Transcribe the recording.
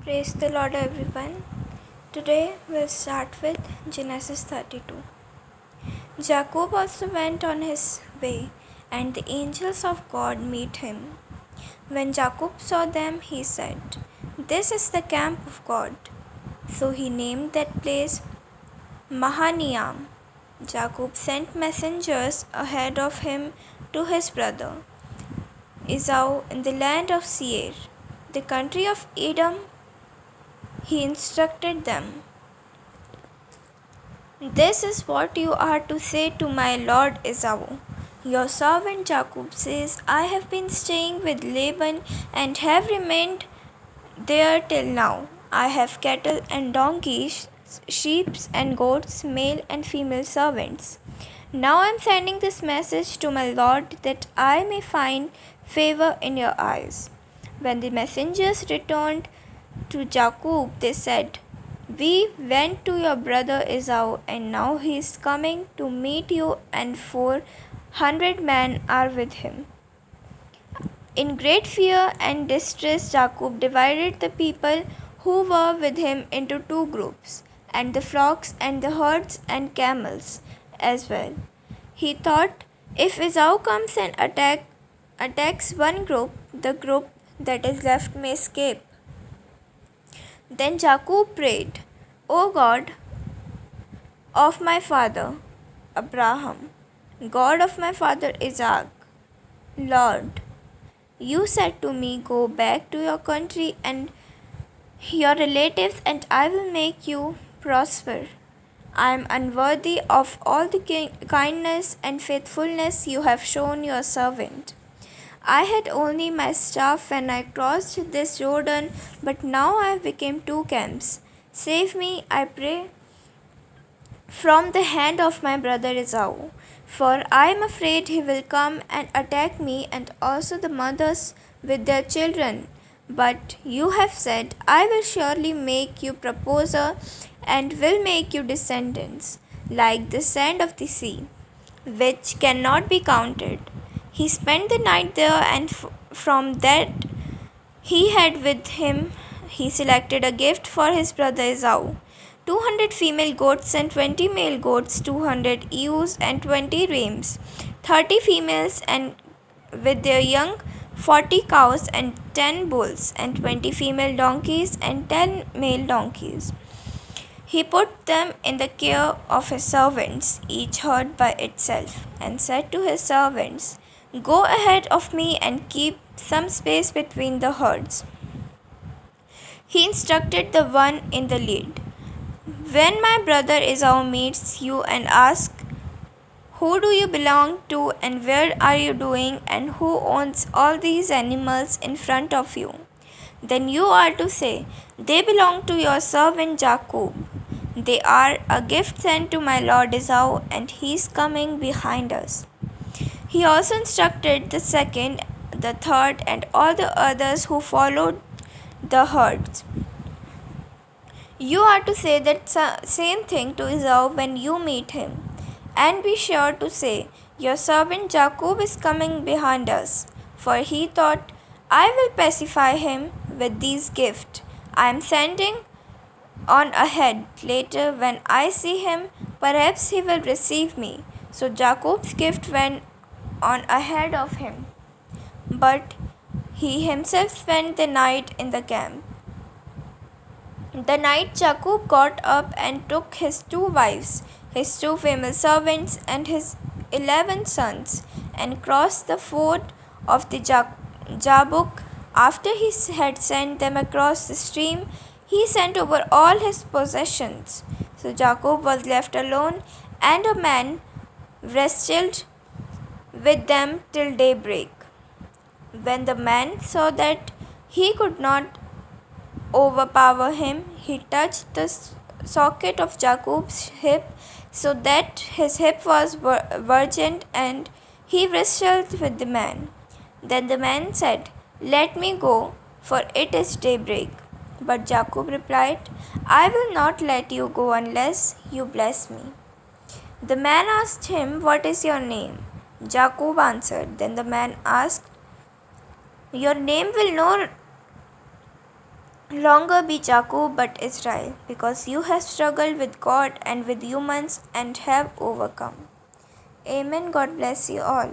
Praise the Lord, everyone. Today we'll start with Genesis 32. Jacob also went on his way, and the angels of God met him. When Jacob saw them, he said, "This is the camp of God." So he named that place Mahanaim. Jacob sent messengers ahead of him to his brother Esau in the land of Seir, the country of Edom. He instructed them, "This is what you are to say to my lord Esau. Your servant Jacob says, I have been staying with Laban and have remained there till now. I have cattle and donkeys, sheep and goats, male and female servants. Now I am sending this message to my lord that I may find favor in your eyes." When the messengers returned to Jacob, they said, "We went to your brother Esau, and now he is coming to meet you, and 400 men are with him." In great fear and distress, Jacob divided the people who were with him into two groups, and the flocks and the herds and camels as well. He thought, if Esau comes and attacks one group, the group that is left may escape. Then Jacob prayed, "O God of my father Abraham, God of my father Isaac, Lord, you said to me, 'Go back to your country and your relatives, and I will make you prosper.' I am unworthy of all the kindness and faithfulness you have shown your servant. I had only my staff when I crossed this Jordan, but now I have become two camps. Save me, I pray, from the hand of my brother Esau, for I am afraid he will come and attack me and also the mothers with their children. But you have said, I will surely make you proposer and will make you descendants, like the sand of the sea, which cannot be counted." He spent the night there, and from that he had with him, he selected a gift for his brother Esau: 200 female goats and 20 male goats, 200 ewes and 20 rams, 30 females and with their young, 40 cows and 10 bulls, and 20 female donkeys and 10 male donkeys. He put them in the care of his servants, each herd by itself, and said to his servants, "Go ahead of me and keep some space between the herds." He instructed the one in the lead, "When my brother Esau meets you and asks, 'Who do you belong to, and where are you doing, and who owns all these animals in front of you?' then you are to say, 'They belong to your servant Jacob. They are a gift sent to my lord Esau, and he is coming behind us.'" He also instructed the second, the third, and all the others who followed the herds, "You are to say that same thing to Esau when you meet him, and be sure to say, 'Your servant Jacob is coming behind us.'" For he thought, "I will pacify him with these gifts I am sending on ahead. Later, when I see him, perhaps he will receive me." So Jacob's gift went on ahead of him, but he himself spent the night in the camp. The night Jacob got up and took his 2 wives, his 2 female servants, and his 11 sons, and crossed the ford of the Jabbok. After he had sent them across the stream, he sent over all his possessions. So Jacob was left alone, and a man wrestled with them till daybreak. When the man saw that he could not overpower him, he touched the socket of Jacob's hip, so that his hip was virgin, and he wrestled with the man. Then the man said, "Let me go, for it is daybreak." But Jacob replied, "I will not let you go unless you bless me." The man asked him, "What is your name?" Jacob answered. Then the man asked, "Your name will no longer be Jacob but Israel, because you have struggled with God and with humans and have overcome. Amen. God bless you all.